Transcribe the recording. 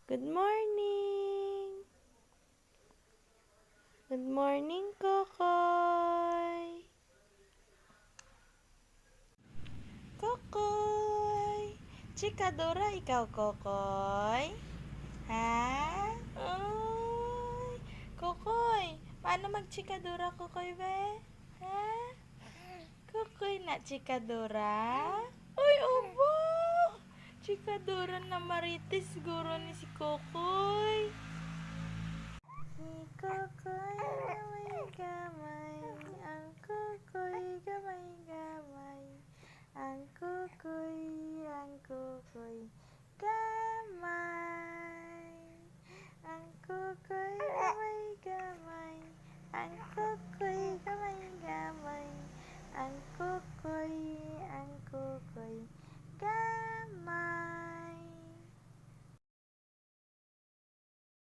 Good morning! Good morning, Kokoy! Kokoy! Chikadora ikaw, Kokoy? Ha? Uy! Kokoy! Paano magchikadora, Kokoy, be? Ha? Kokoy na chikadora? Uy, obo! Chikadora na marites siguro ni si Kokoy. Si Kokoy gamay-gamay, ang Kokoy gamay-gamay, ang Kokoy gamay, ang Kokoy gamay-gamay, ang Kokoy gamay-gamay, ang Kokoy